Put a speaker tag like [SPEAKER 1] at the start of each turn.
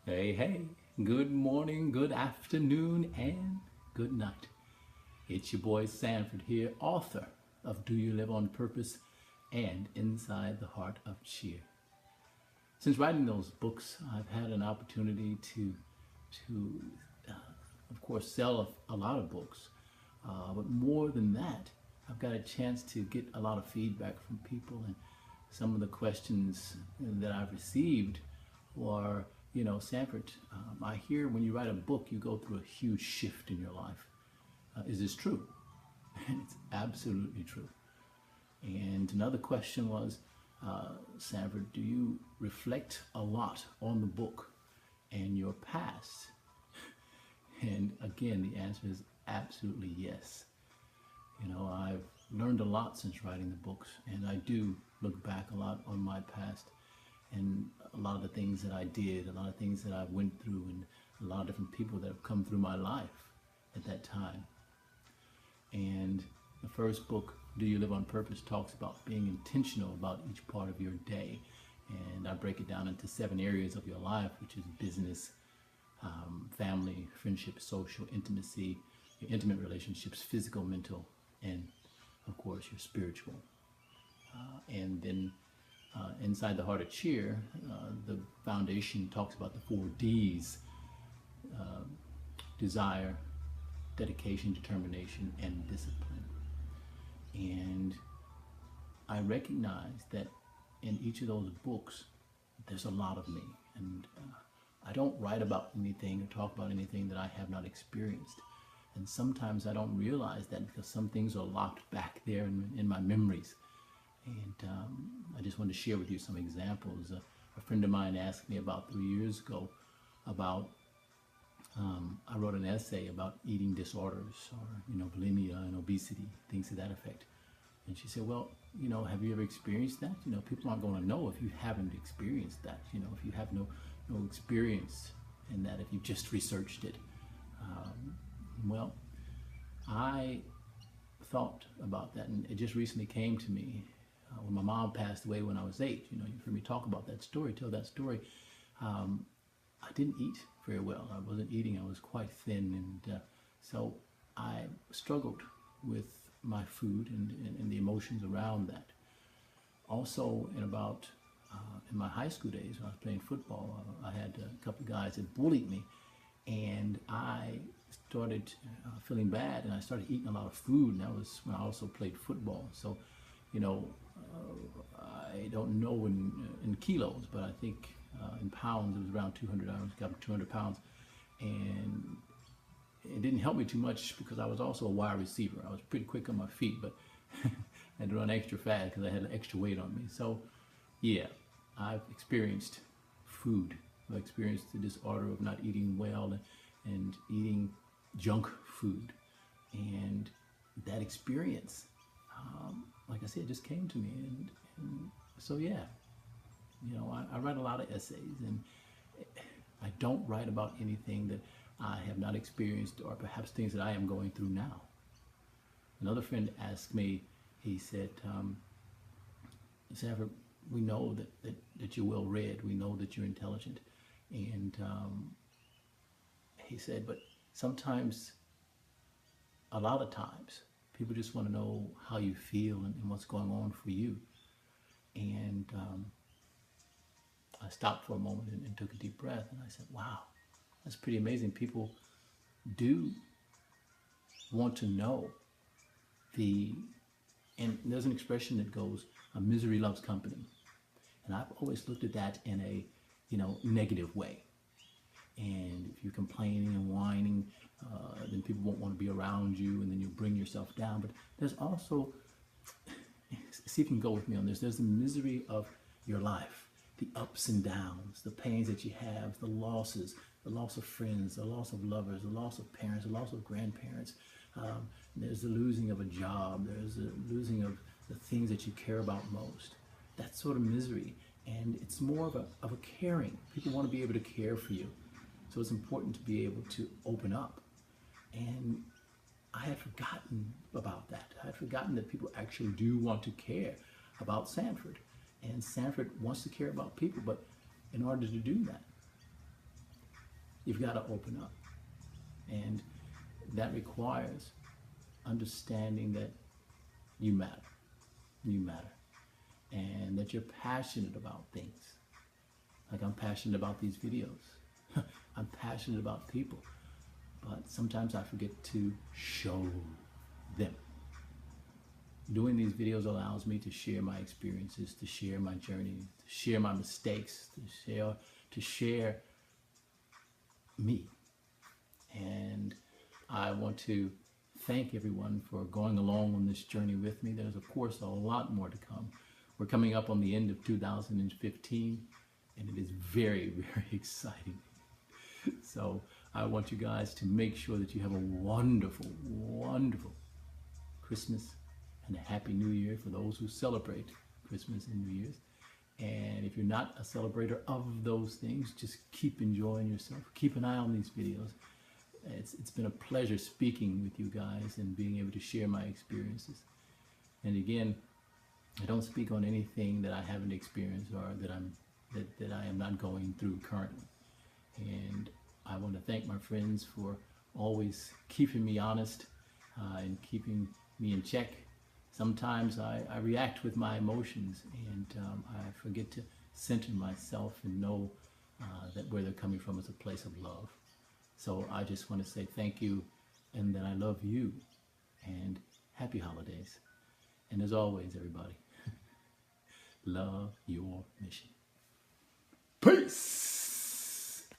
[SPEAKER 1] Hey, hey, good morning, good afternoon, and good night. It's your boy Sanford here, author of Do You Live on Purpose and Inside the Heart of Cheer. Since writing those books, I've had an opportunity to of course, sell a lot of books. But more than that, I've got a chance to get a lot of feedback from people, and some of the questions that I've received were, Sanford, I hear when you write a book, you go through a huge shift in your life. Is this true? And it's absolutely true. And another question was, Sanford, do you reflect a lot on the book and your past? And again, the answer is absolutely yes. I've learned a lot since writing the books, and I do look back a lot on my past and a lot of the things that I did, a lot of things that I went through, and a lot of different people that have come through my life at that time. And the first book, Do You Live on Purpose, talks about being intentional about each part of your day. And I break it down into 7 areas of your life, which is business, family, friendship, social, intimacy, your intimate relationships, physical, mental, and of course your spiritual. And then Inside the Heart of Cheer, the foundation talks about the 4 D's: desire, dedication, determination, and discipline. And I recognize that in each of those books, there's a lot of me. And I don't write about anything or talk about anything that I have not experienced. And sometimes I don't realize that because some things are locked back there in my memories. And I just wanted to share with you some examples. A friend of mine asked me about 3 years ago about, I wrote an essay about eating disorders or, bulimia and obesity, things to that effect. And she said, well, have you ever experienced that? People aren't going to know if you haven't experienced that, if you have no experience in that, if you just researched it. Well, I thought about that, and it just recently came to me when my mom passed away when I was 8. You've heard me talk about that story, tell that story. I didn't eat very well. I wasn't eating. I was quite thin, and so I struggled with my food and the emotions around that. Also, in my high school days, when I was playing football, I had a couple of guys that bullied me, and I started feeling bad, and I started eating a lot of food, and that was when I also played football. So, I don't know in kilos, but I think in pounds it was around 200. I got 200 pounds, and it didn't help me too much because I was also a wide receiver. I was pretty quick on my feet, but I had to run extra fast because I had extra weight on me. So, yeah, I've experienced food. I've experienced the disorder of not eating well and eating junk food. And that experience, like I said, it just came to me. And so, yeah, I write a lot of essays, and I don't write about anything that I have not experienced or perhaps things that I am going through now. Another friend asked me, he said, Sanford, we know that you're well read, we know that you're intelligent, and he said, but sometimes, a lot of times, people just want to know how you feel and what's going on for you. And I stopped for a moment and took a deep breath, and I said, wow, that's pretty amazing. People do want to know and there's an expression that goes, misery loves company. And I've always looked at that in a, negative way. And if you're complaining and whining, then people won't want to be around you, and then you bring yourself down. But there's also, see if you can go with me on this, there's the misery of your life, the ups and downs, the pains that you have, the losses, the loss of friends, the loss of lovers, the loss of parents, the loss of grandparents. There's the losing of a job. There's the losing of the things that you care about most. That sort of misery. And it's more of a caring. People want to be able to care for you. So it's important to be able to open up. And I had forgotten about that. I had forgotten that people actually do want to care about Sanford. And Sanford wants to care about people, but in order to do that, You've got to open up. And that requires understanding that you matter. You matter. And that you're passionate about things. Like I'm passionate about these videos. I'm passionate about people. But sometimes I forget to show them. Doing these videos allows me to share my experiences, to share my journey, to share my mistakes, to share me. And I want to thank everyone for going along on this journey with me. There's, of course, a lot more to come. We're coming up on the end of 2015, and it is very, very exciting. So I want you guys to make sure that you have a wonderful, wonderful Christmas and a Happy New Year for those who celebrate Christmas and New Year's. And if you're not a celebrator of those things, just keep enjoying yourself. Keep an eye on these videos. It's been a pleasure speaking with you guys and being able to share my experiences. And again, I don't speak on anything that I haven't experienced or that I am not going through currently. And I want to thank my friends for always keeping me honest and keeping me in check. Sometimes I react with my emotions, and I forget to center myself and know that where they're coming from is a place of love. So I just want to say thank you, and that I love you, and happy holidays. And as always, everybody, love your mission. Peace!